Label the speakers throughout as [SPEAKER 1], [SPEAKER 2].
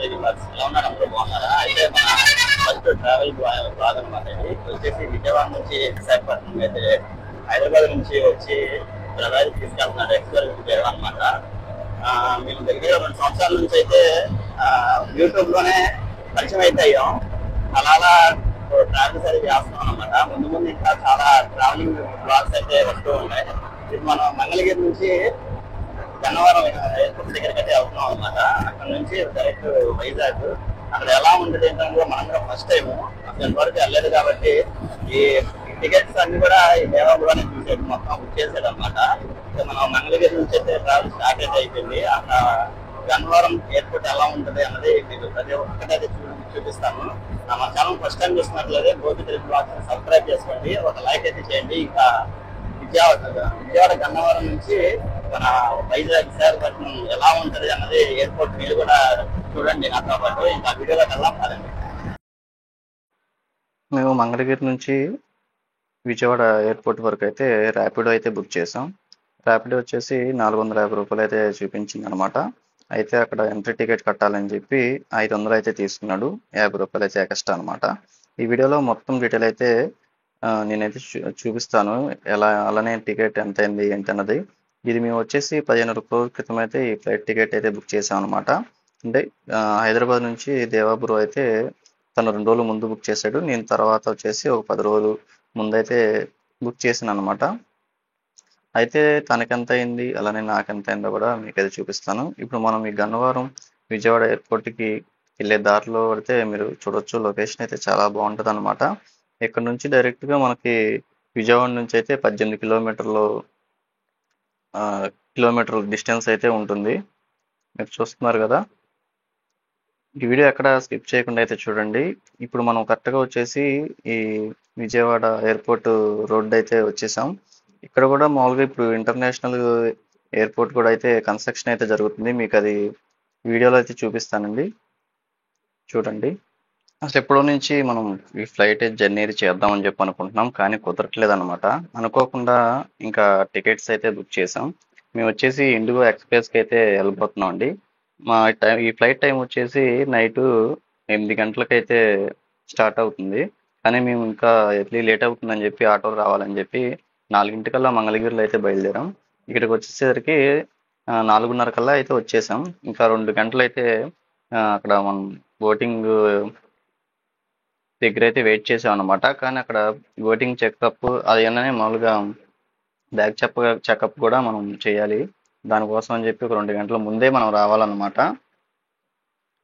[SPEAKER 1] ఇది ఎలా ఉన్నారు అందరూ బాగున్నారా? అయితే మన ఫస్ట్ ట్రావెల్ బ్లాగ్ అనమాట. ఇది వచ్చేసి విజయవాడ నుంచి విశాఖపట్నం అయితే హైదరాబాద్ నుంచి వచ్చి ప్రజలు తీసుకెళ్తున్నారు ఎక్స్ప్లోర్ విజయవాడ అనమాట. మేము దగ్గర 2 సంవత్సరాల నుంచి అయితే యూట్యూబ్ లోనే పరిచయం అయితే అయ్యాం. అలా ట్రావెల్స్ అయితే చేస్తున్నాం అనమాట. ముందు ముందు ఇంకా చాలా ట్రావెలింగ్ బ్లాగ్స్ అయితే వస్తూ ఉన్నాయి. ఇది మనం మంగళగిరి నుంచి గన్నవరం ఎయిర్పోర్ట్ దగ్గరికి అయితే వెళ్తున్నాం అనమాట. అక్కడ నుంచి డైరెక్ట్ వైజాగ్. అక్కడ ఎలా ఉంటుంది ఏంటంటే మనందరం ఫస్ట్ టైం అసలు ఎంతవరకు వెళ్ళలేదు కాబట్టి ఈ టికెట్స్ అన్ని కూడా ఈ దేవాపురాన్ని చూసేది మొత్తం బుక్ చేసేది అనమాట. మనం మంగళగిరి నుంచి అయితే ట్రావెల్ స్టార్ట్ అయితే అయిపోయింది. అక్కడ గన్నవరం ఎయిర్పోర్ట్ ఎలా ఉంటుంది అన్నది మీకు ప్రతి ఒక్కటైతే చూపిస్తాను. మన ఛానల్ ఫస్ట్ టైం చూసినట్లయితే గోపి తెలుగు బ్లాగ్స్ సబ్స్క్రైబ్ చేసుకోండి, ఒక లైక్ అయితే చేయండి. ఇంకా విజయవాడ గన్నవరం నుంచి మన వైజాగ్ విశాఖపట్నం ఎలా ఉంటది అన్నది ఎయిర్పోర్ట్ మీరు కూడా చూడండి నాతో పాటు. ఇంకా వీడియోలోకి వెళ్దాం పదండి.
[SPEAKER 2] మేము మంగళగిరి నుంచి విజయవాడ ఎయిర్పోర్ట్ వరకు అయితే ర్యాపిడో అయితే బుక్ చేసాం. ర్యాపిడో వచ్చేసి 450 రూపాయలు అయితే చూపించింది అనమాట. అయితే అక్కడ ఎంట్రీ టికెట్ కట్టాలని చెప్పి 500 అయితే తీసుకున్నాడు, 50 రూపాయలు అయితే ఎక్స్ట్రా అనమాట. ఈ వీడియోలో మొత్తం డీటెయిల్ అయితే నేనైతే చూపిస్తాను, అలానే టికెట్ ఎంత అయింది ఏంటన్నది. ఇది మేము వచ్చేసి 15 రోజుల క్రితం అయితే ఈ ఫ్లైట్ టికెట్ అయితే బుక్ చేసాం అనమాట. అంటే హైదరాబాద్ నుంచి దేవాపురం అయితే తను 2 రోజులు ముందు బుక్ చేశాడు, నేను తర్వాత వచ్చేసి ఒక 10 రోజులు ముందైతే బుక్ చేసాను అనమాట. అయితే తనకెంత అయింది అలానే నాకెంత అయిందో కూడా మీకు అయితే చూపిస్తాను. ఇప్పుడు మనం ఈ గన్నవరం విజయవాడ ఎయిర్పోర్ట్కి వెళ్ళే దారిలో పడితే మీరు చూడొచ్చు, లొకేషన్ అయితే చాలా బాగుంటుంది అనమాట. ఇక్కడ నుంచి డైరెక్ట్గా మనకి విజయవాడ నుంచి అయితే 18 కిలోమీటర్ల డిస్టెన్స్ అయితే ఉంటుంది. మీరు చూస్తున్నారు కదా. ఈ వీడియో ఎక్కడ స్కిప్ చేయకుండా అయితే చూడండి. ఇప్పుడు మనం కరెక్ట్గా వచ్చేసి ఈ విజయవాడ ఎయిర్పోర్ట్ రోడ్ అయితే వచ్చేసాం. ఇక్కడ కూడా మామూలుగా ఇప్పుడు ఇంటర్నేషనల్ ఎయిర్పోర్ట్ కూడా అయితే కన్స్ట్రక్షన్ అయితే జరుగుతుంది. మీకు అది వీడియోలో అయితే చూపిస్తానండి, చూడండి. అసలు ఎప్పుడో నుంచి మనం ఈ ఫ్లైట్ జర్నీ చేద్దామని చెప్పి అనుకుంటున్నాం, కానీ కుదరట్లేదు అనమాట. అనుకోకుండా ఇంకా టికెట్స్ అయితే బుక్ చేసాం. మేము వచ్చేసి ఇండిగో ఎక్స్ప్రెస్కి అయితే వెళ్ళిపోతున్నాం అండి. ఈ ఫ్లైట్ టైం వచ్చేసి నైట్ 8 గంటలకైతే స్టార్ట్ అవుతుంది. కానీ మేము ఇంకా లేట్ అవుతుందని చెప్పి ఆటోలు రావాలని చెప్పి 4 మంగళగిరిలో అయితే బయలుదేరాం. ఇక్కడికి వచ్చేసరికి 4:30 కల్లా అయితే వచ్చేసాం. ఇంకా 2 గంటలు అయితే అక్కడ మనం బోటింగ్ దగ్గర అయితే వెయిట్ చేసాం అనమాట. కానీ అక్కడ బోటింగ్ చెకప్ అది ఏమన్నా మామూలుగా బ్యాగ్ చెకప్ కూడా మనం చేయాలి. దానికోసం అని చెప్పి ఒక 2 గంటల ముందే మనం రావాలన్నమాట.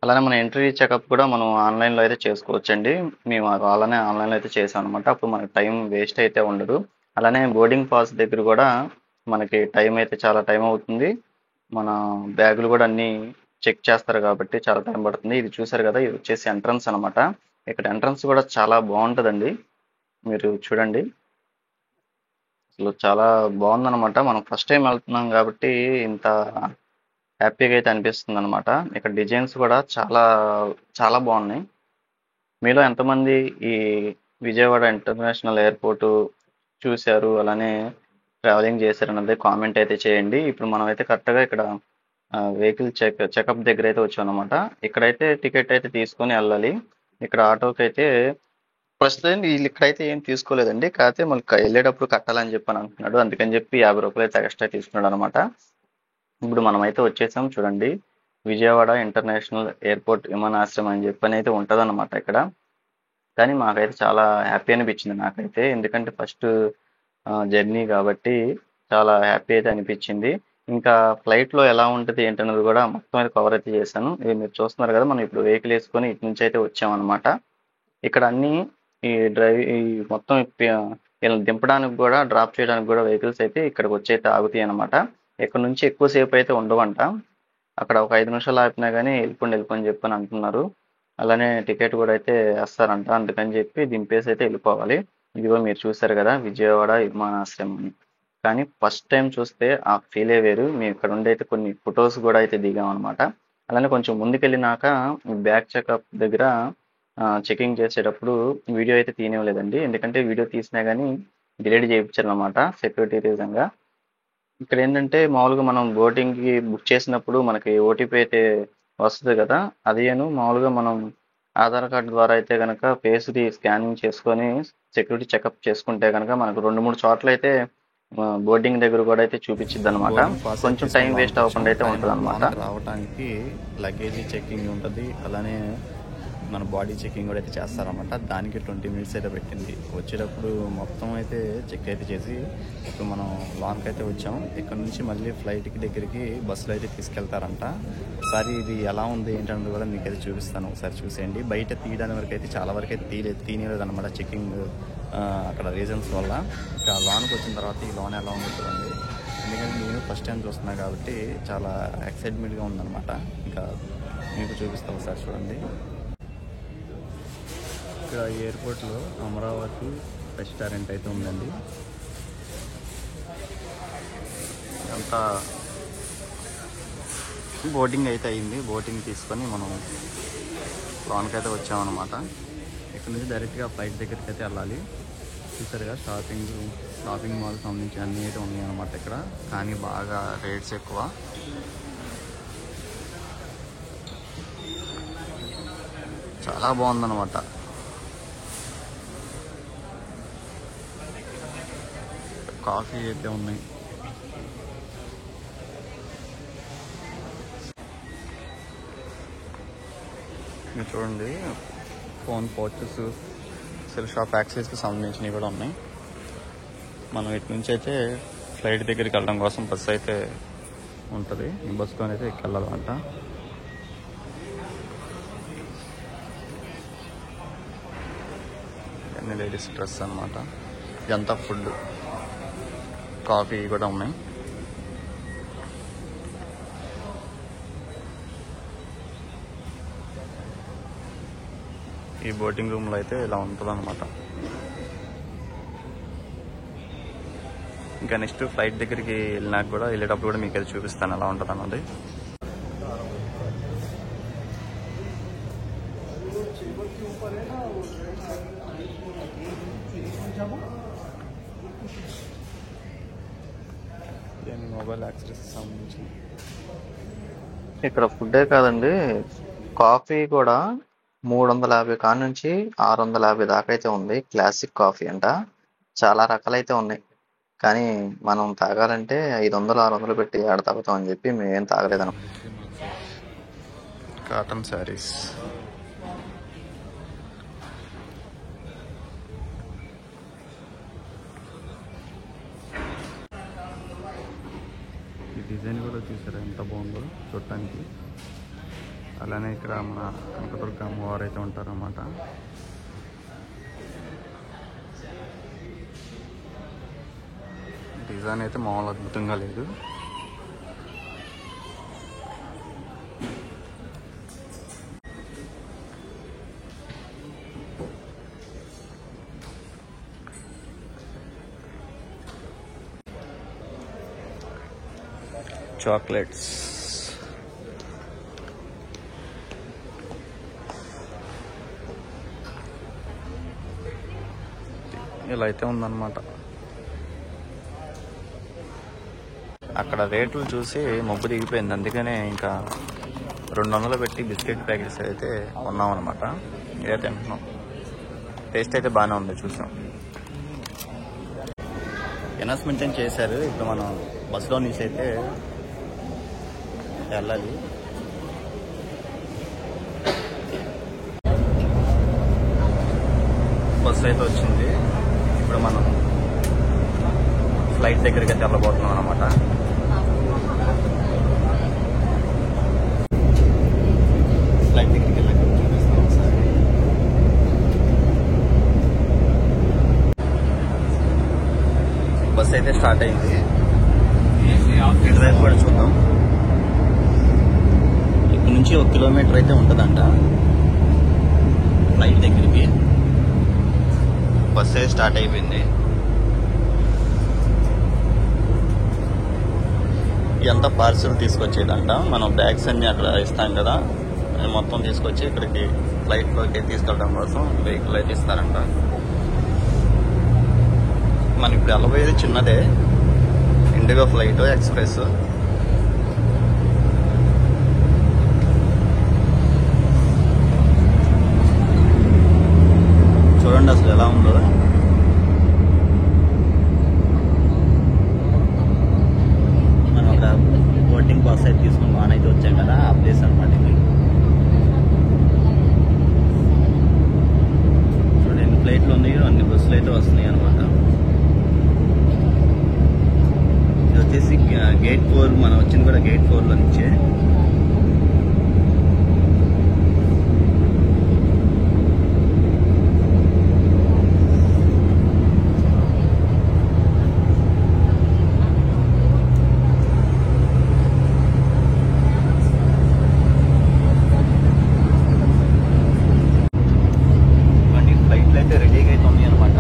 [SPEAKER 2] అలానే మన ఎంట్రీ చెకప్ కూడా మనం ఆన్లైన్లో అయితే చేసుకోవచ్చండి. మేము అలానే ఆన్లైన్లో అయితే చేసాం అనమాట. అప్పుడు మనకి టైం వేస్ట్ అయితే ఉండదు. అలానే బోర్డింగ్ పాస్ దగ్గర కూడా మనకి టైం అయితే చాలా టైం అవుతుంది. మన బ్యాగులు కూడా అన్నీ చెక్ చేస్తారు కాబట్టి చాలా టైం పడుతుంది. ఇది చూసారు కదా, ఇది వచ్చేసి ఎంట్రన్స్ అనమాట. ఇక్కడ ఎంట్రన్స్ కూడా చాలా బాగుంటుందండి, మీరు చూడండి. అసలు చాలా బాగుందన్నమాట. మనం ఫస్ట్ టైం వెళ్తున్నాం కాబట్టి ఇంత హ్యాపీగా అయితే అనిపిస్తుంది అనమాట. ఇక్కడ డిజైన్స్ కూడా చాలా చాలా బాగున్నాయి. మీలో ఎంతమంది ఈ విజయవాడ ఇంటర్నేషనల్ ఎయిర్పోర్ట్ చూశారు, అలానే ట్రావెలింగ్ చేశారు అన్నది కామెంట్ అయితే చేయండి. ఇప్పుడు మనం అయితే కరెక్ట్గా ఇక్కడ వెహికల్ చెకప్ దగ్గర అయితే వచ్చాం అనమాట. ఇక్కడైతే టికెట్ అయితే తీసుకొని వెళ్ళాలి. ఇక్కడ ఆటోకి అయితే ప్రస్తుతం వీళ్ళు ఇక్కడైతే ఏం తీసుకోలేదండి, కాకపోతే మనకి వెళ్ళేటప్పుడు కట్టాలని చెప్పి అని అంటున్నాడు. అందుకని చెప్పి 50 రూపాయలు అయితే ఎక్స్ట్రా తీసుకున్నాడు అనమాట. ఇప్పుడు మనం అయితే వచ్చేసాం చూడండి, విజయవాడ ఇంటర్నేషనల్ ఎయిర్పోర్ట్ విమానాశ్రయం అని చెప్పని అయితే ఉంటుంది అనమాట ఇక్కడ. కానీ మాకైతే చాలా హ్యాపీ అనిపించింది నాకైతే, ఎందుకంటే ఫస్ట్ జర్నీ కాబట్టి చాలా హ్యాపీ అయితే అనిపించింది. ఇంకా ఫ్లైట్లో ఎలా ఉంటుంది ఏంటన్నది కూడా మొత్తం అయితే కవర్ అయితే చేశాను. ఇది మీరు చూస్తున్నారు కదా, మనం ఇప్పుడు వెహికల్ వేసుకొని ఇటు నుంచి అయితే వచ్చామన్నమాట. ఇక్కడ అన్నీ ఈ మొత్తం వీళ్ళని దింపడానికి కూడా డ్రాప్ చేయడానికి కూడా వెహికల్స్ అయితే ఇక్కడికి వచ్చి అయితే ఆగుతాయి అనమాట. ఇక్కడ నుంచి ఎక్కువసేపు అయితే ఉండవంట. అక్కడ ఒక 5 నిమిషాలు ఆపినా కానీ వెళ్ళిపోండి చెప్పని అంటున్నారు. అలానే టికెట్ కూడా అయితే వేస్తారంట, అందుకని చెప్పి దింపేసి అయితే వెళ్ళిపోవాలి. ఇదిగో మీరు చూసారు కదా విజయవాడ విమానాశ్రయం అని. కానీ ఫస్ట్ టైం చూస్తే ఆ ఫీలే వేరు. మేము ఇక్కడ ఉండి అయితే కొన్ని ఫొటోస్ కూడా అయితే దిగాం అనమాట. అలానే కొంచెం ముందుకెళ్ళినాక బ్యాగ్ చెకప్ దగ్గర చెకింగ్ చేసేటప్పుడు వీడియో అయితే తీయనివ్వలేదండి, ఎందుకంటే వీడియో తీసినా కానీ డిలీట్ చేయించారు అనమాట సెక్యూరిటీ రీజన్గా. ఇక్కడ ఏంటంటే మామూలుగా మనం బోటింగ్కి బుక్ చేసినప్పుడు మనకి ఓటీపీ అయితే వస్తుంది కదా, అదేను మామూలుగా మనం ఆధార్ కార్డు ద్వారా అయితే కనుక ఫేస్ది స్కానింగ్ చేసుకొని సెక్యూరిటీ చెకప్ చేసుకుంటే కనుక మనకు 2-3 చోట్ల అయితే బోర్డింగ్ దగ్గర కూడా అయితే చూపించిద్ది అనమాట. కొంచెం టైం వేస్ట్ అవ్వకుండా అయితే ఉంటుంది అనమాట.
[SPEAKER 3] రావడానికి లగేజీ చెకింగ్ ఉంటుంది, అలానే మన బాడీ చెకింగ్ కూడా అయితే చేస్తారన్నమాట. దానికి 20 minutes అయితే పెట్టింది. వచ్చేటప్పుడు మొత్తం అయితే చెక్ అయితే చేసి ఇప్పుడు మనం లాంగ్ అయితే వచ్చాం. ఇక్కడ నుంచి మళ్ళీ ఫ్లైట్కి దగ్గరికి బస్సులో అయితే తీసుకెళ్తారంట. ఒకసారి ఇది ఎలా ఉంది ఏంటన్నది కూడా మీకు అయితే చూపిస్తాను, ఒకసారి చూసేయండి. బయట తీయడానికి వరకు అయితే చాలా వరకు అయితే తీయలేదు అనమాట చెకింగ్ అక్కడ రీజన్స్ వల్ల. ఇంకా లోన్కి వచ్చిన తర్వాత ఈ లోన్ ఎలా ఉందో చూడండి. ఎందుకంటే నేను ఫస్ట్ టైం చూస్తున్నా కాబట్టి చాలా ఎక్సైట్మెంట్గా ఉందన్నమాట. ఇంకా మీకు చూపిస్తాను, ఒకసారి చూడండి. ఇక్కడ ఎయిర్పోర్ట్లో అమరావతి రెస్టారెంట్ అయితే ఉందండి. అంతా బోటింగ్ అయితే అయింది. బోటింగ్ తీసుకొని మనం లోన్కి అయితే వచ్చామన్నమాట. ఇక్కడ నుంచి డైరెక్ట్గా ఫ్లైట్ దగ్గరికి అయితే వెళ్ళాలి. చూసారుగా షాపింగ్ మాల్ సంబంధించి అన్నీ అయితే ఉన్నాయి అన్నమాట ఇక్కడ. కానీ బాగా రేట్స్ ఎక్కువ. చాలా బాగుందన్నమాట. కాఫీ అయితే ఉన్నాయి. మీరు చూడండి, ఫోన్ పౌచెస్, సెల్ షాప్ యాక్సెస్కి సంబంధించినవి కూడా ఉన్నాయి. మనం ఇటు నుంచి అయితే ఫ్లైట్ దగ్గరికి వెళ్ళడం కోసం బస్సు అయితే ఉంటుంది. ఈ బస్సుతో అయితే ఎక్కెళ్ళాలంట. అన్ని లేడీస్ డ్రెస్ అనమాట. ఇదంతా ఫుడ్, కాఫీ కూడా ఉన్నాయి. ఈ బోటింగ్ రూమ్లో అయితే ఇలా ఉంటుంది అనమాట. ఇంకా నెక్స్ట్ ఫ్లైట్ దగ్గరికి వెళ్ళినాక కూడా వెళ్ళేటప్పుడు కూడా మీకు అది చూపిస్తాను ఎలా ఉంటుంది అన్నది. మొబైల్ యాక్సెస్ సంబంధించి
[SPEAKER 2] ఇక్కడ ఫుడ్డే కాదండి, కాఫీ కూడా 350 కాడ నుంచి 650 దాకా అయితే ఉంది. క్లాసిక్ కాఫీ అంట. చాలా రకాలైతే ఉన్నాయి. కానీ మనం తాగాలంటే 500-600 పెట్టి ఆడ తాగుతాం అని చెప్పి మేమేం తాగలేదనం.
[SPEAKER 3] కాటన్ శారీస్, ఈ డిజైన్ కూడా చూసారా ఎంత బాగుందో చూడటానికి. అలానే ఇక్కడ మన కనకదుర్గ అమ్మవారు అయితే ఉంటారన్నమాట. డిజైన్ అయితే మామూలు అద్భుతంగా లేదు. చాక్లెట్స్, ఇలా అయితే ఉందన్నమాట. అక్కడ రేట్లు చూసి మొబ్బు దిగిపోయింది. అందుకనే ఇంకా 200 పెట్టి బిస్కెట్ ప్యాకెట్స్ అయితే కొన్నాం అనమాట. ఇదే తింటున్నాం. టేస్ట్ అయితే బాగానే ఉంది, చూసాం. అనౌన్స్మెంట్ ఏం చేశారు. ఇప్పుడు మనం బస్సులో నుంచి అయితే వెళ్ళాలి. బస్సు అయితే వచ్చింది. ఇప్పుడు మనం ఫ్లైట్ దగ్గరికి అయితే వెళ్ళబోతున్నాం అనమాట. ఫ్లైట్ దగ్గరికి వెళ్ళాక చూపిస్తాం ఒకసారి. బస్ అయితే స్టార్ట్ అయింది. ఇటువైపు కూడా చూద్దాం. ఇక్కడ నుంచి 1 కిలోమీటర్ అయితే ఉంటుందంట ఫ్లైట్ దగ్గరికి. బస్ అయితే స్టార్ట్ అయిపోయింది. ఇదంతా పార్సల్ తీసుకొచ్చేదంట. మనం బ్యాగ్స్ అన్ని అక్కడ ఇస్తాం కదా, మొత్తం తీసుకొచ్చి ఇక్కడికి ఫ్లైట్లోకి తీసుకెళ్ళడం కోసం వెహికల్ అయితే ఇస్తారంట. మనం ఇప్పుడు వెళ్ళబోయేది చిన్నదే, ఇండిగో ఫ్లైట్ ఎక్స్ప్రెస్.
[SPEAKER 2] బస్సులు ఉన్నాయో అన్ని బస్సులు అయితే వస్తున్నాయి అనమాట. ఇది వచ్చేసి గేట్ 4, మనం వచ్చింది కూడా గేట్ 4లో నుంచే. ఫ్లైట్లు అయితే రెడీగా అయితే ఉన్నాయి అనమాట.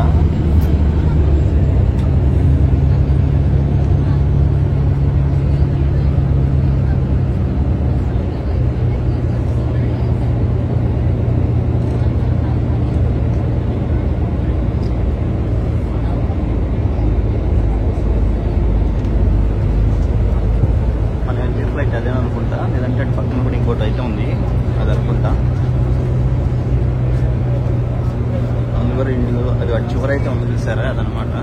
[SPEAKER 2] ఫ్లైట్ అదే అనుకుంటా, లేదంటే పక్కన కూడా ఇంకోటి అయితే ఉంది, అది అనుకుంటా. అందువల్ల ఇండిగో అది చివరి అయితే ఉంది చూసారా, అదనమాట.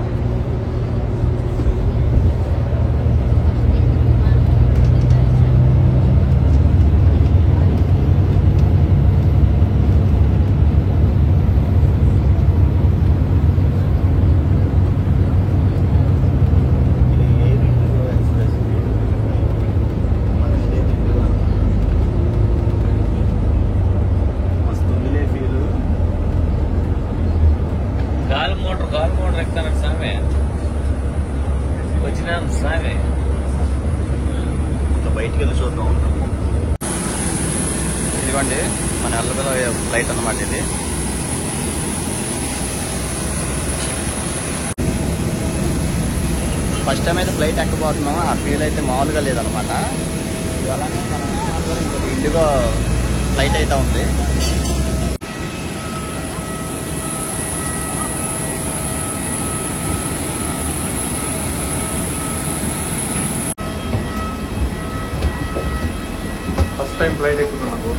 [SPEAKER 4] గాలి మోటార్ ఎక్కుతాను సామే వచ్చినాం సామే.
[SPEAKER 2] బయటికి వెళ్ళి చూద్దాం. ఇదిగోండి మన అల్లబెల్ల ఫ్లైట్ అన్నమాట ఇది. ఫస్ట్ టైం అయితే ఫ్లైట్ ఎక్కబోతున్నాం, ఆ ఫీల్ అయితే మామూలుగా లేదనమాట. అలానే మన ఇండిగో ఫ్లైట్ అయితే ఉంది.
[SPEAKER 5] ఫస్ట్ టైం ఫ్లైట్ ఎక్కుతున్నాను.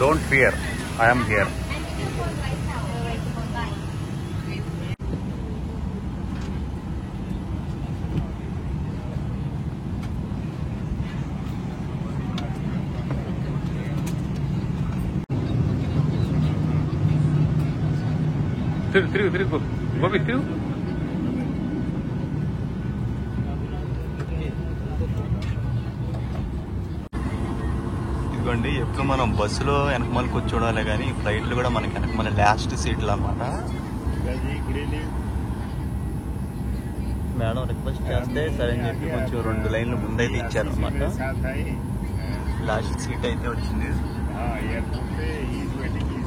[SPEAKER 3] Don't fear, I am here. తిరుగు గోపి తిరుగు. ఇదిగోండి, ఎప్పుడు మనం బస్సులో వెనకమాల కూర్చోడాలే కానీ ఫ్లైట్లు కూడా మనకి వెనకమాల లాస్ట్ సీట్లు అన్నమాట. మేడం రిక్వెస్ట్ చేస్తే సరే అని చెప్పి కొంచెం 2 లైన్లు ముందైతే ఇచ్చారు అనమాట. లాస్ట్ సీట్ అయితే వచ్చింది.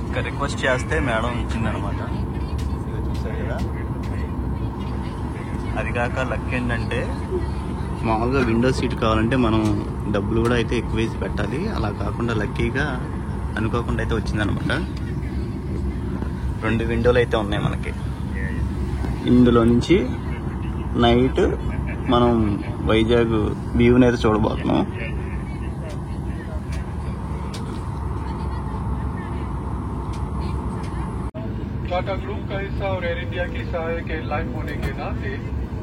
[SPEAKER 3] ఇంకా రిక్వెస్ట్ చేస్తే మేడం ఇచ్చిందనమాట. చూసారు కదా. అది కాక లక్ ఏంటంటే మామూలుగా విండో సీట్ కావాలంటే మనం డబ్బులు కూడా అయితే ఎక్కువ వేసి పెట్టాలి. అలా కాకుండా లక్కీగా అనుకోకుండా అయితే వచ్చిందనమాట. 2 విండోలు అయితే ఉన్నాయి మనకి. ఇందులో నుంచి నైట్ మనం వైజాగ్ వ్యూని అయితే చూడబోతున్నాం.
[SPEAKER 5] टाटा ग्रुप का हिस्सा और एयर इंडिया की सहायक एयरलाइन होने के नाते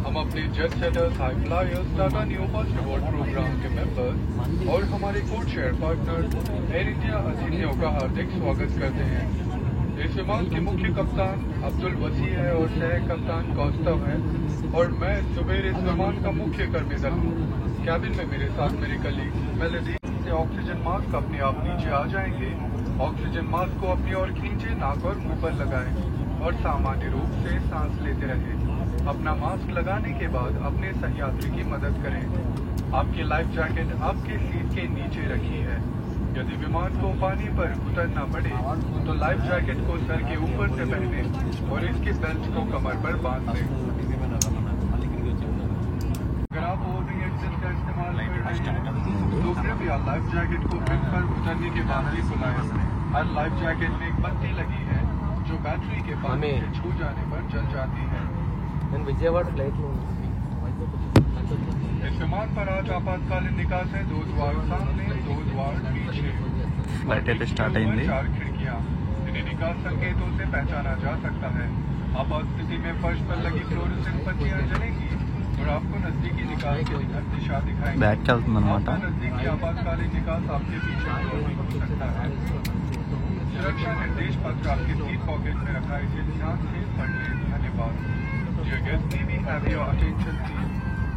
[SPEAKER 5] हम अपने jet setters, high flyers, Tata Neu first reward programme के मेंबर्स और हमारे code share partner Air India अतिथियों का हार्दिक स्वागत करते हैं। इस विमान के मुख्य कप्तान अब्दुल वसी है और सह कप्तान कौस्तव है और मैं सुबेर इस विमान का मुख्य कर्मीदल हूँ। कैबिन में मेरे साथ मेरे कलीग मेलेडी से ऑक्सीजन मास्क अपने आप नीचे आ जाएंगे। ऑक्सीजन मास्क को अपनी ओर खींचे, नाक और मुंह पर लगाएं और सामान्य रूप से सांस लेते रहें। अपना मास्क लगाने के बाद अपने सहयात्री की मदद करें। आपकी लाइफ जैकेट आपके सीट के नीचे रखी है। यदि विमान को पानी पर उतरना पड़े तो लाइफ जैकेट को सर के ऊपर से पहने और इसके बेल्ट को कमर पर बांध दें। अगर आप ओवरऑक्सीजन का इस्तेमाल कर रहे हैं तो कृपया लाइफ जैकेट को पहनकर उतरने के बाद ही बुलाएं। हर लाइफ जैकेट में एक बत्ती लगी है जो बैटरी के पानी से छू जाने पर जल जाती है।
[SPEAKER 4] నేను విజయవాడ ఫ్లైట్లో
[SPEAKER 5] इस विमान पर आज आपातकालीन निकास है 2 द्वार सामने 2 द्वार पीछे।
[SPEAKER 3] फ्लाइट అయితే స్టార్ట్ అయింది.
[SPEAKER 5] 4 खिड़कियां, इन्हें निकास संकेतों से पहचाना जा सकता है। आपात स्थिति में फर्श पर लगी फ्लोरेसेंट बत्तियां जलेंगी और आपको नजदीकी निकास की दिशा दिखाएंगी।
[SPEAKER 3] బ్యాక్ వెళ్తుంది అనమాట.
[SPEAKER 5] आपका नजदीकी आपातकालीन निकास आपके पीछे की ओर भी हो सकता है। सुरक्षा निर्देश पत्र आपके सीट पॉकेट में रखा है, इसे ध्यान से पढ़ लें। धन्यवाद। Dear guests, may we have your attention please?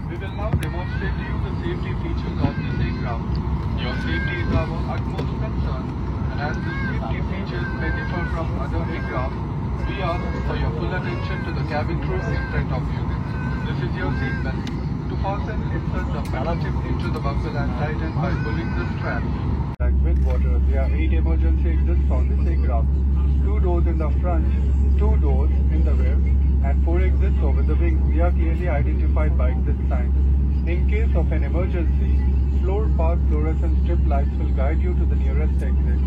[SPEAKER 5] We will now demonstrate to you the safety features of this aircraft. Your safety is our utmost concern, and as the safety features may differ from other aircraft, we ask for your full attention to the cabin crew in front of you. This is your seatbelt. To fasten, insert the metal tip into the buckle and tighten by pulling the strap. Like with water, there are 8 emergency exits on this aircraft. 2 doors in the front, 2 doors in the rear, and 4 exits over the wings. They are clearly identified by exit signs. In case of an emergency, floor path fluorescent strip lights will guide you to the nearest exit.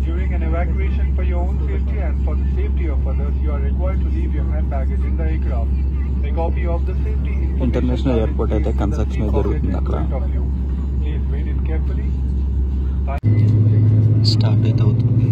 [SPEAKER 5] During an evacuation, for your own safety and for the safety of others, you are required to leave your hand baggage in the aircraft. A copy of the safety information
[SPEAKER 3] international airport అయితే construction జరుగుతుంది అక్కడ.
[SPEAKER 5] Please read it carefully.
[SPEAKER 3] Start అయితే అవుతుంది.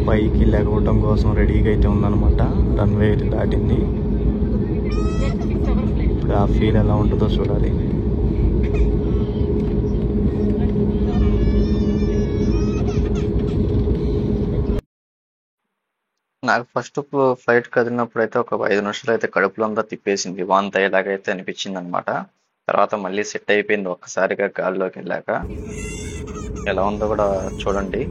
[SPEAKER 3] పైకి లెగవటం కోసం రెడీగా అయితే ఉందన్నమాట. రన్వే అయితే దాటింది. ఇప్పుడు ఆ ఫీల్ ఎలా ఉంటుందో చూడాలి.
[SPEAKER 2] నాకు ఫస్ట్ ఫ్లైట్ కదిలినప్పుడు అయితే ఒక 5 నిమిషాలు అయితే కడుపులో అంతా తిప్పేసింది, వాంతి అయ్యేలాగైతే అనిపించింది అనమాట. తర్వాత మళ్ళీ సెట్ అయిపోయింది ఒక్కసారిగా గాల్లోకి వెళ్ళాక. ఎలా ఉందో కూడా చూడండి.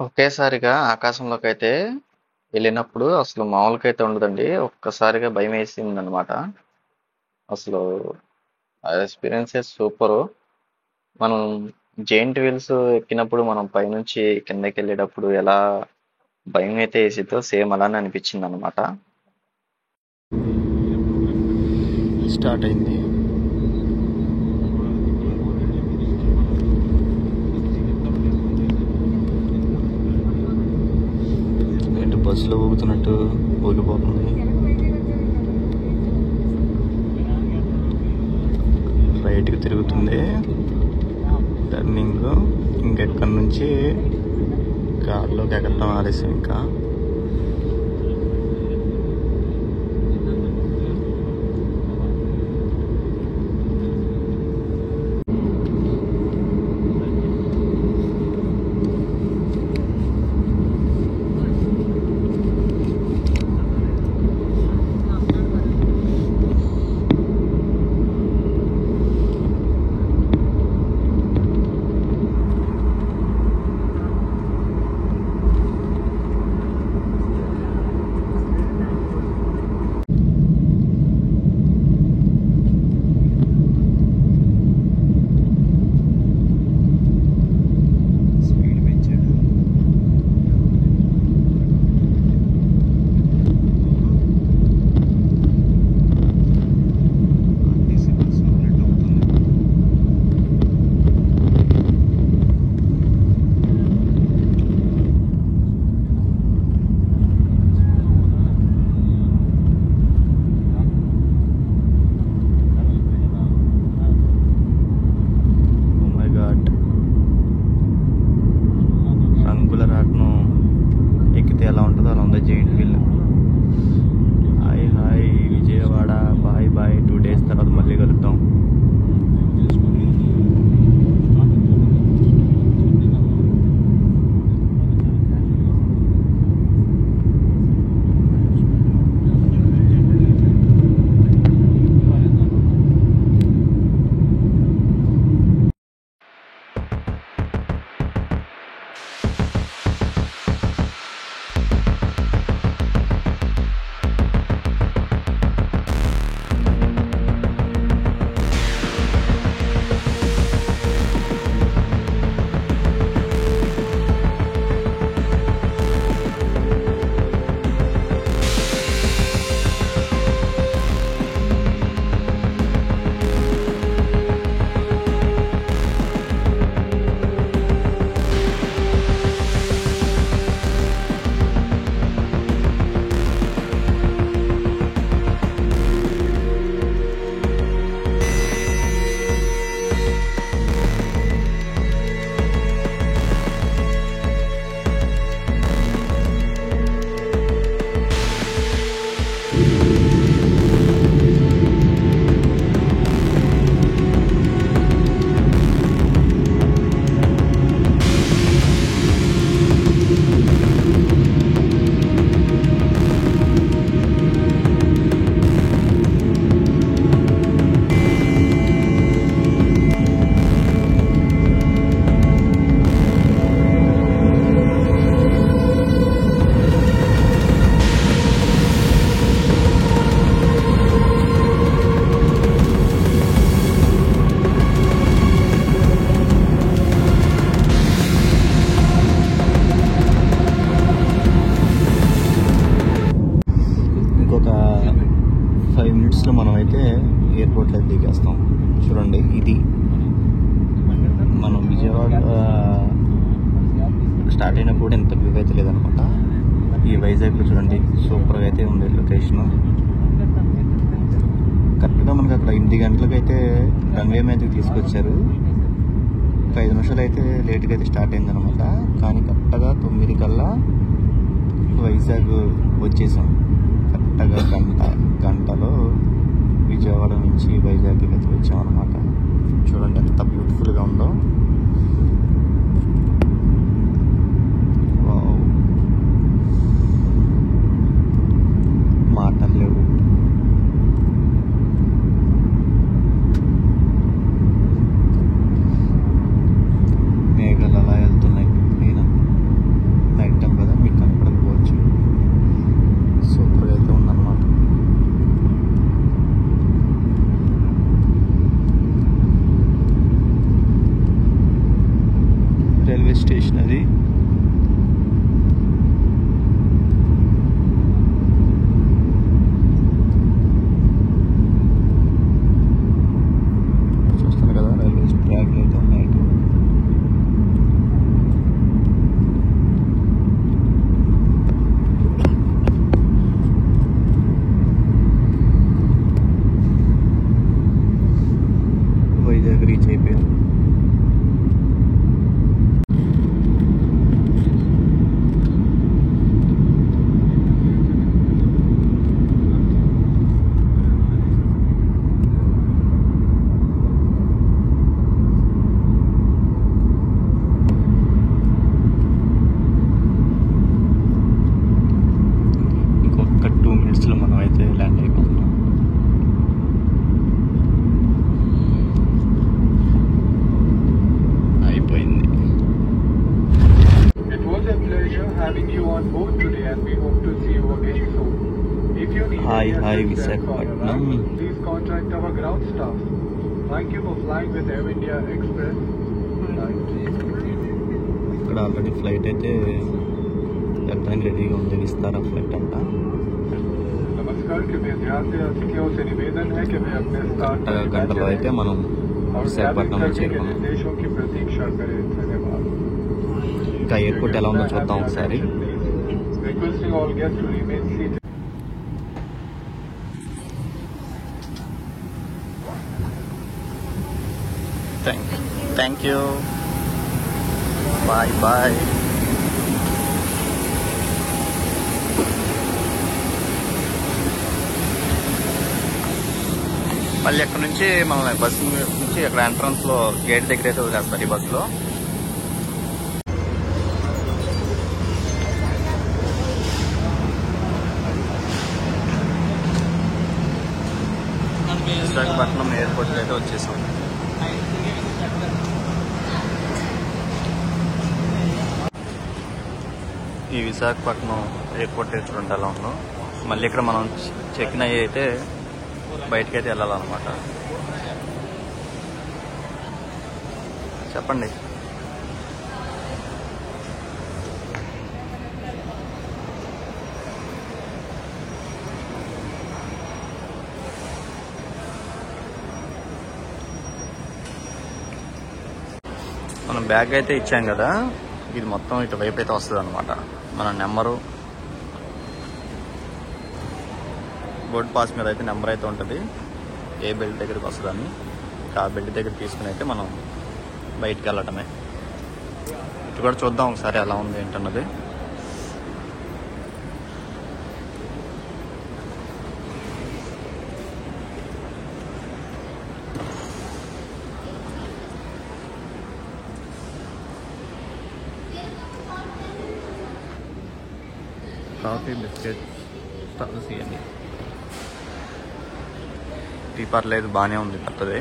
[SPEAKER 2] ఒకేసారిగా ఆకాశంలోకి అయితే వెళ్ళినప్పుడు అసలు మామూలుగా అయితే ఉండదండి. ఒక్కసారిగా భయం వేసింది అనమాట. అసలు ఆ ఎక్స్పీరియన్సే సూపరు. మనం జెయింట్ వీల్స్ ఎక్కినప్పుడు మనం పైనుంచి కిందకి వెళ్ళేటప్పుడు ఎలా భయం అయితే వేసిద్దో సేమ్ అలానే అనిపించింది అనమాట.
[SPEAKER 3] స్టార్ట్ అయింది. బస్సులో ఊగుతున్నట్టు ఊగిపోతుంది. రైట్కి తిరుగుతుంది. టర్నింగ్ ఇంకెక్కడి నుంచి కార్లోకి ఎక్కడం ఆలస్యం. ఇంకా ఎలా ఉంటుందో అలా ఉంది giant wheel. Hi hi Vijayawada, bye bye. 2 days తర్వాత మళ్ళీ కలుద్దాం. చేస్తాం. చూడండి, ఇది మనం విజయవాడ స్టార్ట్ అయినప్పుడు ఎంత వ్యూ అయితే లేదనమాట. ఈ వైజాగ్లో చూడండి సూపర్గా అయితే ఉంది లొకేషన్. కరెక్ట్గా మనకి అక్కడ 8 గంటలకైతే రన్వే మీదకి తీసుకొచ్చారు. ఒక 5 నిమిషాలు అయితే లేట్గా అయితే స్టార్ట్ అయిందనమాట. కానీ కరెక్ట్గా 9 కల్లా వైజాగ్ వచ్చేసాం. కరెక్ట్గా గంటలో విజయవాడ నుంచి వైజాగ్కి అయితే వచ్చామన్నమాట. చూడండి ఎంత బ్యూటిఫుల్గా ఉందో. మాటలు లేవు. మేఘాలు అలా వెళ్తున్నాయి. అయినా నైట్ టైం కదా మీకు కనపడకపోవచ్చు. సూపర్గా అయితే ఉందన్నమాట. రైల్వే స్టేషన్ అది. చూస్తున్నారు కదా రైల్వే ట్రాక్లు అయితే ఉన్నాయి. వైజాగ్ రీచ్ అయిపోయాం. ఇంకొక 2 minutesలో మనం అయితే ల్యాండ్ అయిపోతున్నాం. అయిపోయింది.
[SPEAKER 5] It was a pleasure having you on board today, and we hope to see you again soon. If you need
[SPEAKER 3] Hi,
[SPEAKER 5] any
[SPEAKER 3] hi,
[SPEAKER 5] assistance on
[SPEAKER 3] Visakhapatnam.
[SPEAKER 5] arrival, please contact our ground staff. Thank you for flying with Air India Express.
[SPEAKER 3] ఇక్కడ already flight అయితే వెళ్ళడానికి రెడీగా ఉంది. Vistara flight అంట.
[SPEAKER 5] नमस्कार, कृपया ध्यान दें, अतिथियों से निवेदन है कि वे अपने स्थान पर
[SPEAKER 3] గంటలో అయితే మనం
[SPEAKER 5] और
[SPEAKER 3] విశాఖపట్నంలో
[SPEAKER 5] के
[SPEAKER 3] చేరుకున్నాం.
[SPEAKER 5] निर्देशों की प्रतीक्षा करें. धन्यवाद.
[SPEAKER 3] ఇంకా ఎయిర్పోర్ట్ ఎలా ఉందో చూద్దాం ఒకసారి.
[SPEAKER 5] Requesting all guests to remain seated.
[SPEAKER 3] Thank you. Bye bye. మళ్ళీ అక్కడ నుంచి మనల్ని బస్సు నుంచి అక్కడ ఎంట్రన్స్లో గేట్ దగ్గర అయితే వదిలేస్తారు ఈ బస్సులో. విశాఖపట్నం ఎయిర్పోర్ట్కి అయితే వచ్చేసాం. ఈ విశాఖపట్నం ఎయిర్పోర్ట్ చూడండి ఎలా ఉందో. మళ్ళీ ఇక్కడ మనం చెక్ ఇన్ అయ్యి అయితే బయటకి అయితే వెళ్ళాలన్నమాట. చెప్పండి. మనం బ్యాగ్ అయితే ఇచ్చాం కదా, ఇది మొత్తం ఇటువైపు అయితే వస్తుంది అనమాట. మన నెంబరు బోర్డ్ పాస్ మీద అయితే నెంబర్ అయితే ఉంటుంది. ఏ బెల్ట్ దగ్గరికి వస్తుందని ఆ బెల్ట్ దగ్గర తీసుకుని అయితే మనం బయటికి వెళ్ళటమే. ఇటు కూడా చూద్దాం ఒకసారి ఎలా ఉంది ఏంటన్నది. కాఫీ బిస్కెట్ స్టాల్స్ ఇవన్నీ. టీ పర్లేదు, బాగానే ఉంది కొత్తది.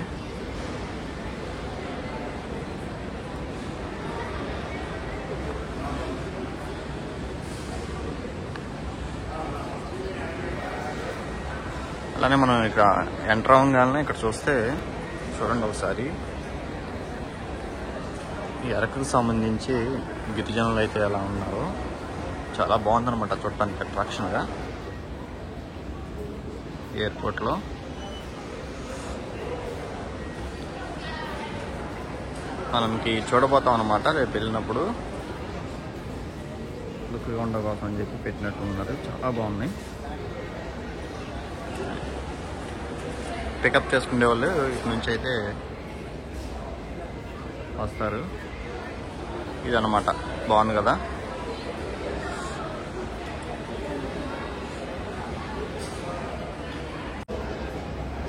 [SPEAKER 3] అలానే మనం ఇక్కడ ఎంటర్ అవ్వగానే ఇక్కడ చూస్తే చూడండి ఒకసారి ఈ అరకుకు సంబంధించి గిరిజనులు అయితే ఎలా ఉన్నారో చాలా బాగుందన్నమాట చూడటానికి అట్రాక్షన్గా ఎయిర్పోర్ట్లో.
[SPEAKER 2] మనకి చూడబోతాం అన్నమాట రేపు వెళ్ళినప్పుడు. లుక్కొండ కోసం అని చెప్పి పెట్టినట్టు ఉన్నారు, చాలా బాగున్నాయి. పికప్ చేసుకునే వాళ్ళు ఇటు నుంచి అయితే వస్తారు. ఇదన్నమాట, బాగుంది కదా.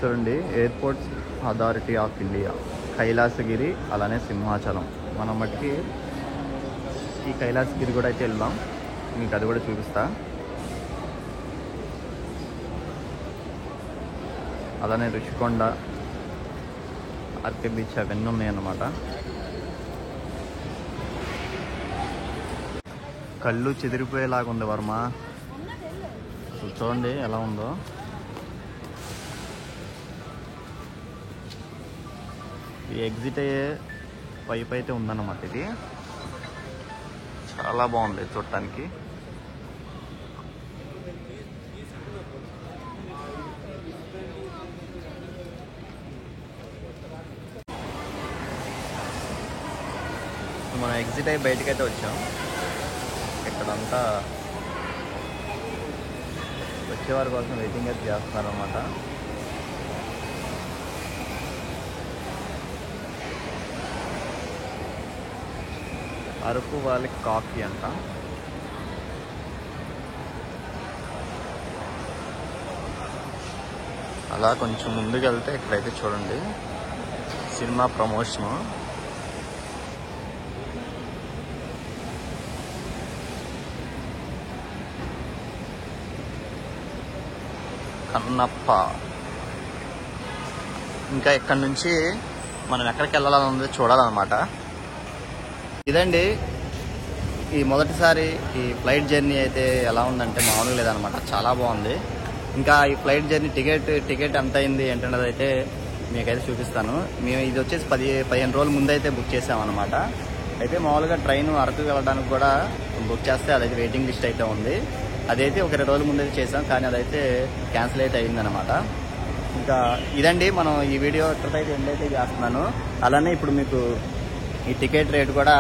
[SPEAKER 2] చూడండి, airports authority of India, Kailasagiri, అలానే సింహాచలం. మనం మట్టికి ఈ కైలాసగిరి కూడా అయితే వెళ్దాం, మీకు అది కూడా చూపిస్తా. అలానే రుషికొండ, ఆర్కే బీచ్ అవన్నీ ఉన్నాయన్నమాట. కళ్ళు చెదిరిపోయేలాగా ఉంది వర్మ, అసలు చూడండి ఎలా ఉందో. ఈ ఎగ్జిట్ అయ్యే పైప్ అయితే ఉందన్నమాట. ఇది చాలా బాగుంది చూడటానికి. మనం ఎగ్జిట్ అయ్యి బయటకైతే వచ్చాం. ఇక్కడంతా వచ్చేవారి కోసం వెయిటింగ్ అయితే చేస్తున్నారన్నమాట. అరకు వ్యాలీ కాఫీ అంట. అలా కొంచెం ముందుకు వెళ్తే ఇక్కడైతే చూడండి సినిమా ప్రమోషను. కన్నప్ప. ఇంకా ఇక్కడ నుంచి మనం ఎక్కడికి వెళ్ళాలన్నది చూడాలన్నమాట. ఇదండి ఈ మొదటిసారి ఈ ఫ్లైట్ జర్నీ అయితే ఎలా ఉందంటే మామూలుగా లేదనమాట, చాలా బాగుంది. ఇంకా ఈ ఫ్లైట్ జర్నీ టికెట్ ఎంత అయింది ఏంటన్నది అయితే మీకైతే చూపిస్తాను. మేము ఇది వచ్చేసి 15 రోజుల ముందు అయితే బుక్ చేసామన్నమాట. అయితే మామూలుగా ట్రైన్ అరకు వెళ్ళడానికి కూడా బుక్ చేస్తే అదైతే వెయిటింగ్ లిస్ట్ అయితే ఉంది. అదైతే ఒక 2 రోజుల ముందు అయితే చేసాం, కానీ అదైతే క్యాన్సిల్ అయితే అయిందనమాట. ఇంకా ఇదండి, మనం ఈ వీడియో ఎక్కడైతే ఎండ్ అయితే చేస్తున్నాను. అలానే ఇప్పుడు మీకు ఈ టికెట్ రేటు కూడా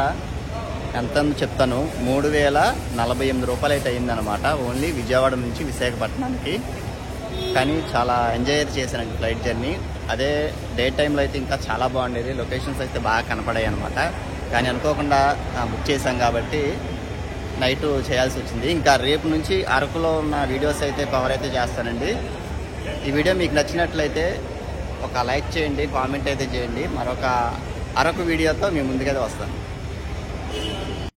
[SPEAKER 2] ఎంత చెప్తాను. 3048 రూపాయలు అయితే అయిందనమాట, ఓన్లీ విజయవాడ నుంచి విశాఖపట్నానికి. కానీ చాలా ఎంజాయ్ అయితే చేశానండి ఫ్లైట్ జర్నీ. అదే డే టైంలో అయితే ఇంకా చాలా బాగుండేది, లొకేషన్స్ అయితే బాగా కనపడాయి అనమాట. కానీ అనుకోకుండా బుక్ చేశాం కాబట్టి నైట్ చేయాల్సి వచ్చింది. ఇంకా రేపు నుంచి అరకులో ఉన్న వీడియోస్ అయితే కవర్ అయితే చేస్తానండి. ఈ వీడియో మీకు నచ్చినట్లయితే ఒక లైక్ చేయండి, కామెంట్ అయితే చేయండి. మరొక అరకు వీడియోతో మేము ముందుకైతే వస్తాను.